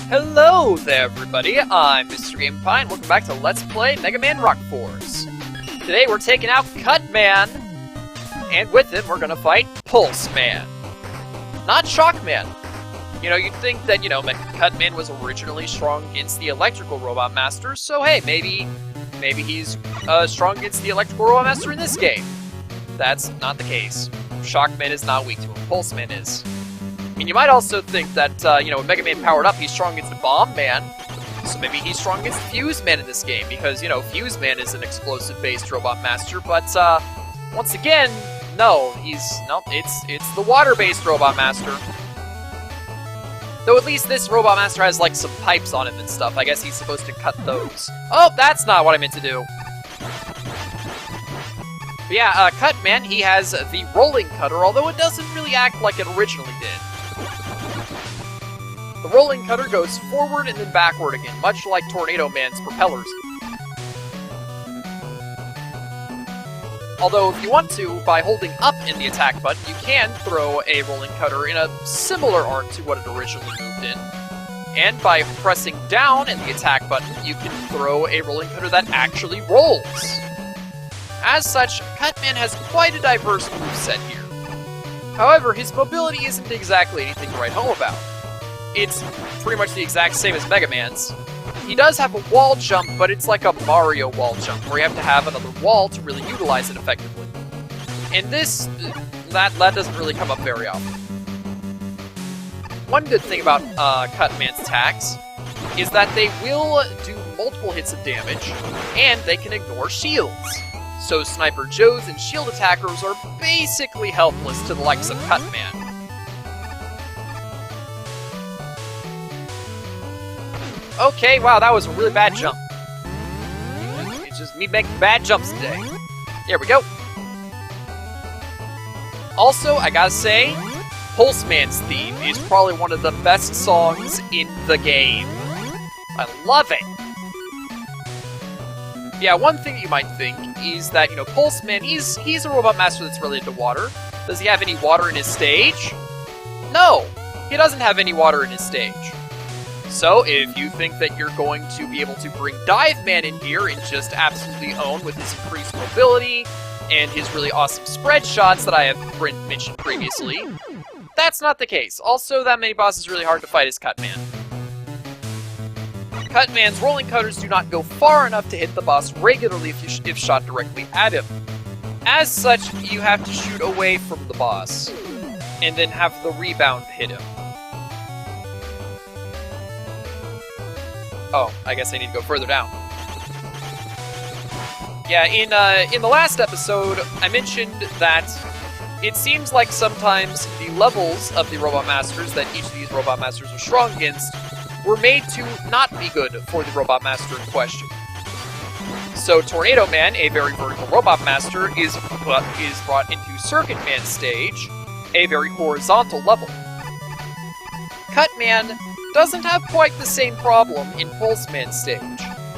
Hello there, everybody. I'm Mr. GamePie, and welcome back to Let's Play Mega Man Rock Force. Today we're taking out Cut Man, and with him we're gonna fight Pulse Man. Not Shock Man. You know, you'd think that, Cut Man was originally strong against the Electrical Robot Master, so hey, maybe he's strong against the Electrical Robot Master in this game. That's not the case. Shock Man is not weak to him, Pulse Man is. I mean, you might also think that, when Mega Man powered up, he's strong against the Bomb Man, so maybe he's strong against Fuse Man in this game, because, Fuse Man is an explosive-based Robot Master, but, once again, no, it's the water-based Robot Master. Though at least this Robot Master has, like, some pipes on him and stuff. I guess he's supposed to cut those. Oh, that's not what I meant to do. But yeah, Cut Man, he has the Rolling Cutter, although it doesn't really act like it originally did. The Rolling Cutter goes forward and then backward again, much like Tornado Man's propellers. Although, if you want to, by holding up in the attack button, you can throw a Rolling Cutter in a similar arc to what it originally moved in. And by pressing down in the attack button, you can throw a Rolling Cutter that actually rolls. As such, Cut Man has quite a diverse moveset here. However, his mobility isn't exactly anything to write home about. It's pretty much the exact same as Mega Man's. He does have a wall jump, but it's like a Mario wall jump, where you have to have another wall to really utilize it effectively. And that doesn't really come up very often. One good thing about Cut Man's attacks is that they will do multiple hits of damage, and they can ignore shields. So Sniper Joes and shield attackers are basically helpless to the likes of Cut Man. Okay, wow, that was a really bad jump. It's just me making bad jumps today. There we go. Also, I gotta say, Pulse Man's theme is probably one of the best songs in the game. I love it. Yeah, one thing you might think is that, Pulse Man, he's a Robot Master that's related to water. Does he have any water in his stage? No, he doesn't have any water in his stage. So, if you think that you're going to be able to bring Dive Man in here and just absolutely own with his increased mobility and his really awesome spread shots that I have mentioned previously, that's not the case. Also, that mini boss is really hard to fight as Cut Man. Cut Man's Rolling Cutters do not go far enough to hit the boss regularly if shot directly at him. As such, you have to shoot away from the boss, and then have the rebound hit him. Oh, I guess I need to go further down. Yeah, in the last episode, I mentioned that it seems like sometimes the levels of the Robot Masters that each of these Robot Masters are strong against were made to not be good for the Robot Master in question. So Tornado Man, a very vertical Robot Master, is brought into Circuit Man's stage, a very horizontal level. Cut Man doesn't have quite the same problem in Pulse Man's stage.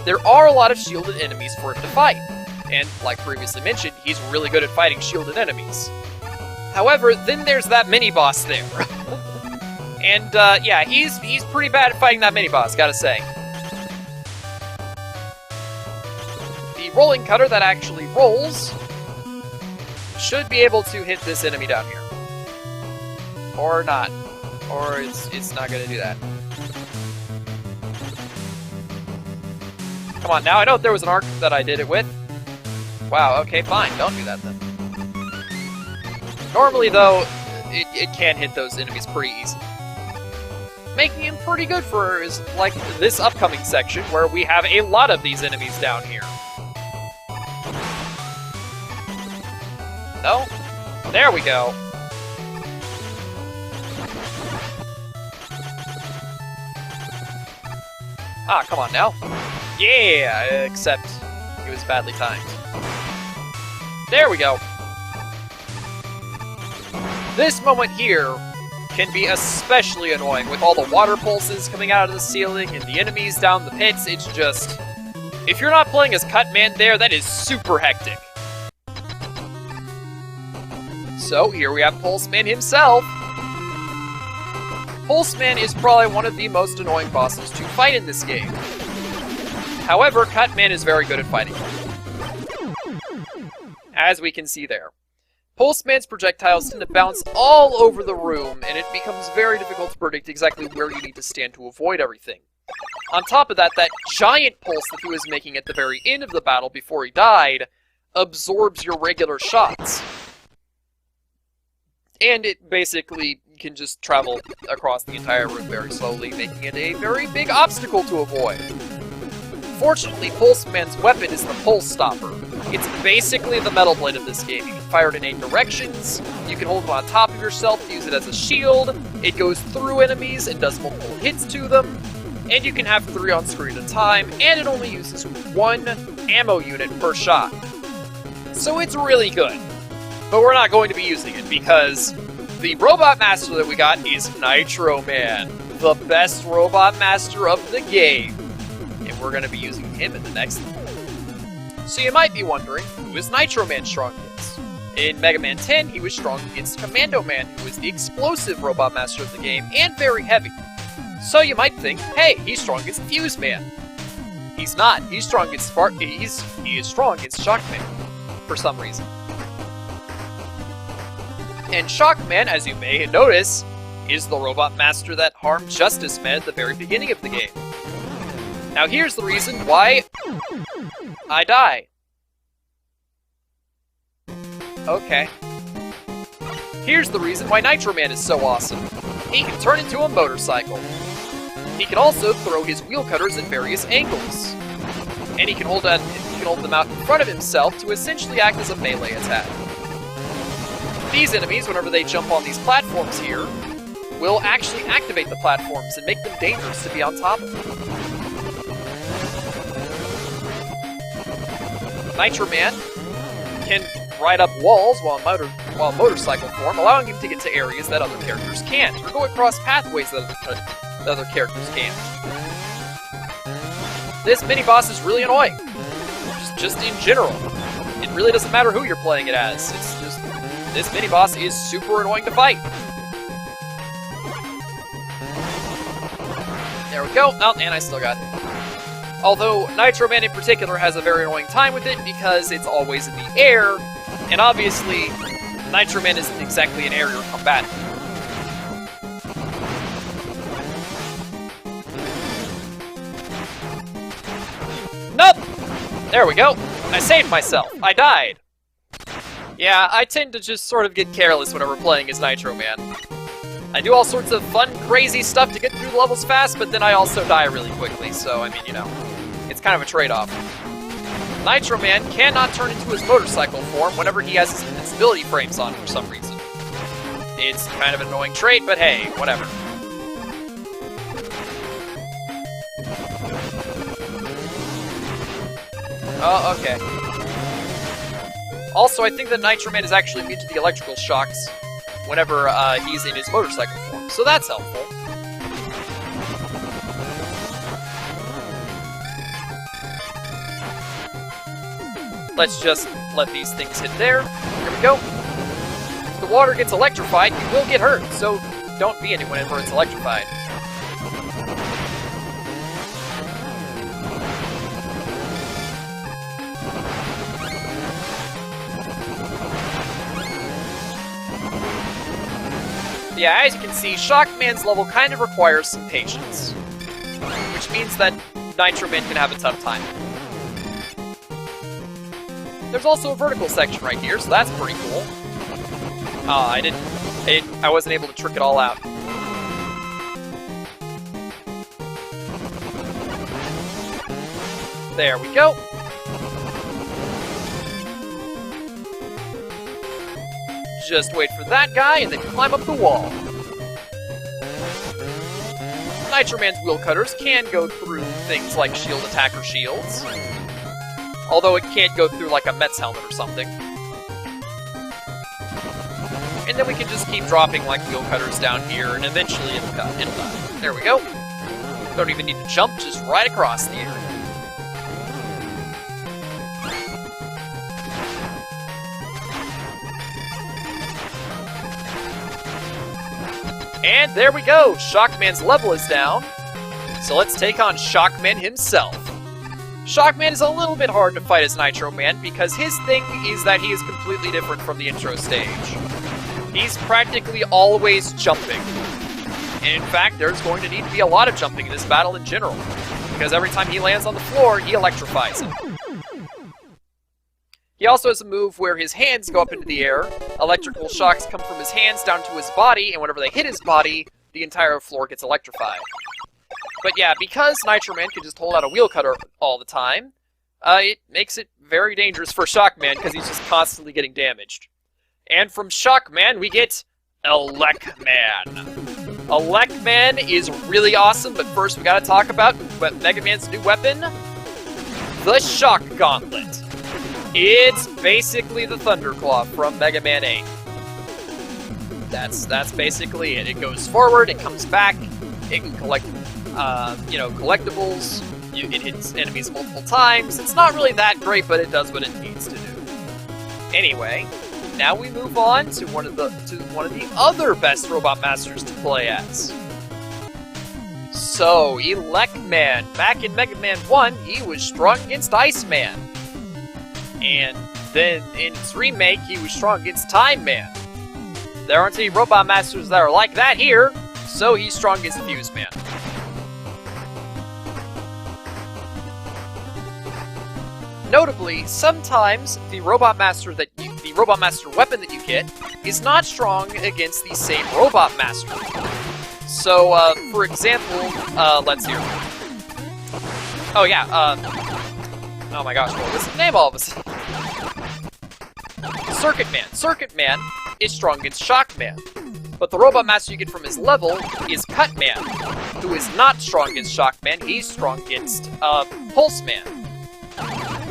There are a lot of shielded enemies for him to fight, and like previously mentioned, he's really good at fighting shielded enemies. However, then there's that mini-boss there. And, yeah, he's pretty bad at fighting that mini-boss, gotta say. The Rolling Cutter that actually rolls should be able to hit this enemy down here. Or not. Or it's not gonna do that. Come on, now I know there was an arc that I did it with. Wow, okay, fine, don't do that then. Normally, though, it can hit those enemies pretty easily. Making him pretty good for, like, this upcoming section, where we have a lot of these enemies down here. No? There we go. Ah, come on now. Yeah, except it was badly timed. There we go. This moment here can be especially annoying with all the water pulses coming out of the ceiling and the enemies down the pits. It's just... if you're not playing as Cut Man there, that is super hectic. So here we have Pulse Man himself. Pulse Man is probably one of the most annoying bosses to fight in this game. However, Cut Man is very good at fighting him, as we can see there. Pulse Man's projectiles tend to bounce all over the room, and it becomes very difficult to predict exactly where you need to stand to avoid everything. On top of that, that giant pulse that he was making at the very end of the battle before he died absorbs your regular shots. And it basically can just travel across the entire room very slowly, making it a very big obstacle to avoid. Fortunately, Pulse Man's weapon is the Pulse Stopper. It's basically the Metal Blade of this game. You can fire it in 8 directions, you can hold it on top of yourself to use it as a shield, it goes through enemies and does multiple hits to them, and you can have 3 on screen at a time, and it only uses 1 ammo unit per shot. So it's really good. But we're not going to be using it, because the Robot Master that we got is Nitro Man, the best Robot Master of the game. And we're going to be using him in the next one. So you might be wondering, who is Nitro Man strong against? In Mega Man 10, he was strong against Commando Man, who was the explosive Robot Master of the game, and very heavy. So you might think, hey, he's strong against Fuse Man. He's not. He's strong against he is strong against Shock Man, for some reason. And Shock Man, as you may notice, is the Robot Master that harmed Justice Man at the very beginning of the game. Now here's the reason why I die. Okay. Here's the reason why Nitro Man is so awesome. He can turn into a motorcycle. He can also throw his wheel cutters at various angles. And he can hold them out in front of himself to essentially act as a melee attack. These enemies, whenever they jump on these platforms here, will actually activate the platforms and make them dangerous to be on top of. Nitro Man can ride up walls while motorcycle form, allowing him to get to areas that other characters can't, or go across pathways that other characters can't. This mini-boss is really annoying, just in general. It really doesn't matter who you're playing it as, it's just, this mini-boss is super annoying to fight. There we go, oh, and I still got it. Although, Nitro Man in particular has a very annoying time with it because it's always in the air, and obviously, Nitro Man isn't exactly an aerial combatant. Nope! There we go. I saved myself. I died. Yeah, I tend to just sort of get careless whenever playing as Nitro Man. I do all sorts of fun, crazy stuff to get through the levels fast, but then I also die really quickly, so, I mean, you know, it's kind of a trade-off. Nitro Man cannot turn into his motorcycle form whenever he has his invincibility frames on for some reason. It's kind of an annoying trait, but hey, whatever. Oh, okay. Also, I think that Nitro Man is actually immune to the electrical shocks whenever he's in his motorcycle form, so that's helpful. Let's just let these things hit there. Here we go. If the water gets electrified, you will get hurt, so don't be anyone whenever it's electrified. Yeah, as you can see, Shock Man's level kind of requires some patience, which means that Nitro Man can have a tough time. There's also a vertical section right here, so that's pretty cool. I wasn't able to trick it all out. There we go. Just wait for that guy, and then climb up the wall. Nitro Man's wheel cutters can go through things like shield attacker shields, although it can't go through like a Mets helmet or something. And then we can just keep dropping like wheel cutters down here, and eventually it'll die. There we go. Don't even need to jump, just right across the area. And there we go! Shockman's level is down. So let's take on Shockman himself. Shockman is a little bit hard to fight as Nitro Man because his thing is that he is completely different from the intro stage. He's practically always jumping. And in fact, there's going to need to be a lot of jumping in this battle in general, because every time he lands on the floor, he electrifies him. He also has a move where his hands go up into the air, electrical shocks come from his hands down to his body, and whenever they hit his body, the entire floor gets electrified. But yeah, because Nitro Man can just hold out a wheel cutter all the time, it makes it very dangerous for Shockman because he's just constantly getting damaged. And from Shockman, we get Elec Man. Elec Man is really awesome, but first we gotta talk about Mega Man's new weapon, the Shock Gauntlet. It's basically the Thunderclaw from Mega Man 8. That's basically it. It goes forward, it comes back, it can collect collectibles, it hits enemies multiple times. It's not really that great, but it does what it needs to do. Anyway, now we move on to one of the other best Robot Masters to play as. So, Elec Man. Back in Mega Man 1, he was strong against Iceman. And then in its remake, he was strong against Time Man. There aren't any Robot Masters that are like that here, so he's strong against Fuse Man. Notably, sometimes the Robot Master weapon that you get is not strong against the same Robot Master. So, for example, let's hear. Oh yeah, oh my gosh, what was his name all of a sudden? Circuit Man. Circuit Man is strong against Shockman. But the Robot Master you get from his level is Cut Man, who is not strong against Shockman, he's strong against, Pulse Man.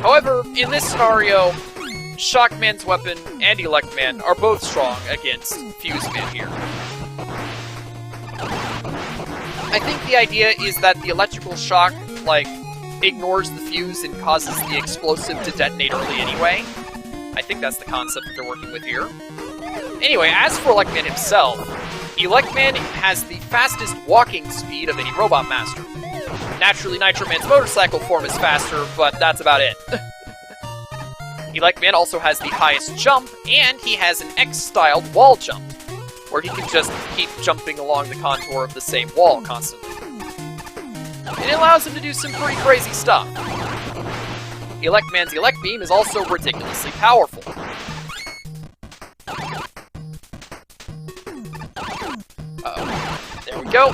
However, in this scenario, Shockman's weapon and Elec Man are both strong against Fuse Man here. I think the idea is that the electrical shock, ignores the fuse and causes the explosive to detonate early anyway. I think that's the concept that they're working with here. Anyway, as for Elec Man himself, Elec Man has the fastest walking speed of any Robot Master. Naturally, Nitro Man's motorcycle form is faster, but that's about it. Elec Man also has the highest jump, and he has an X-styled wall jump, where he can just keep jumping along the contour of the same wall constantly. And it allows him to do some pretty crazy stuff. Elec Man's Elec Beam is also ridiculously powerful. Uh-oh. There we go.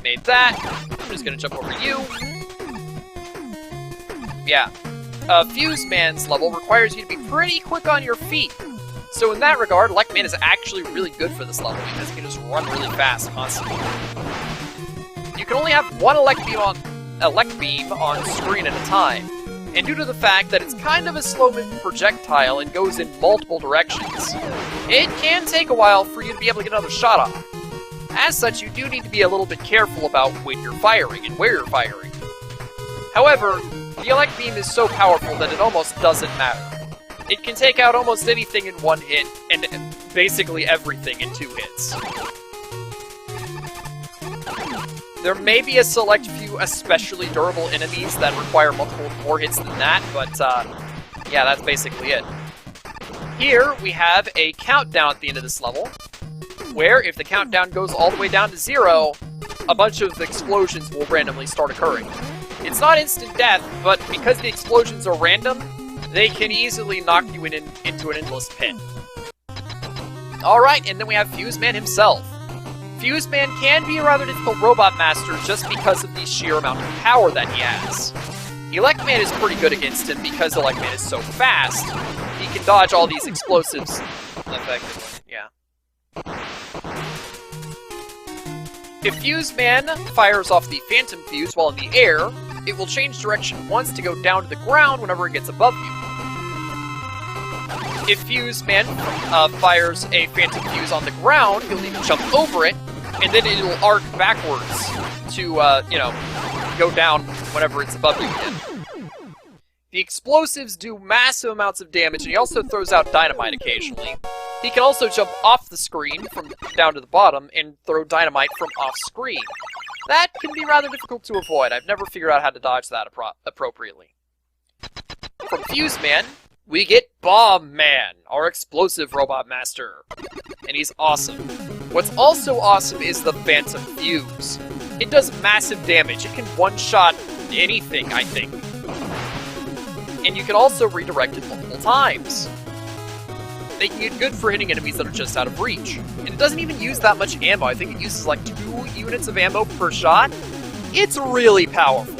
Made that. I'm just gonna jump over you. Yeah. Fuse Man's level requires you to be pretty quick on your feet. So in that regard, Elec Man is actually really good for this level because he can just run really fast constantly. You can only have one Elec Beam on screen at a time, and due to the fact that it's kind of a slow-moving projectile and goes in multiple directions, it can take a while for you to be able to get another shot off. As such, you do need to be a little bit careful about when you're firing and where you're firing. However, the Elec Beam is so powerful that it almost doesn't matter. It can take out almost anything in one hit, and basically everything in 2 hits. There may be a select few especially durable enemies that require multiple more hits than that, but yeah, that's basically it. Here, we have a countdown at the end of this level, where if the countdown goes all the way down to 0, a bunch of explosions will randomly start occurring. It's not instant death, but because the explosions are random, they can easily knock you into an endless pit. Alright, and then we have Fuse Man himself. Fuse Man can be a rather difficult Robot Master just because of the sheer amount of power that he has. Elec Man is pretty good against him because Elec Man is so fast, he can dodge all these explosives effectively. Yeah. If Fuse Man fires off the Phantom Fuse while in the air, it will change direction once to go down to the ground whenever it gets above you. If Fuse Man fires a Phantom Fuse on the ground, you'll need to jump over it, and then it'll arc backwards to, go down whenever it's above you again. The explosives do massive amounts of damage, and he also throws out dynamite occasionally. He can also jump off the screen from down to the bottom and throw dynamite from off screen. That can be rather difficult to avoid. I've never figured out how to dodge that appropriately. From Fuse Man, we get Bomb Man, our explosive robot master. And he's awesome. What's also awesome is the Phantom Fuse. It does massive damage. It can one-shot anything, I think. And you can also redirect it multiple times, making it good for hitting enemies that are just out of reach. And it doesn't even use that much ammo. I think it uses like 2 units of ammo per shot. It's really powerful.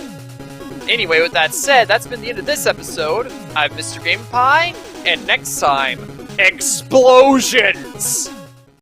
Anyway, with that said, that's been the end of this episode. I'm Mr. Game Pie, and next time, explosions!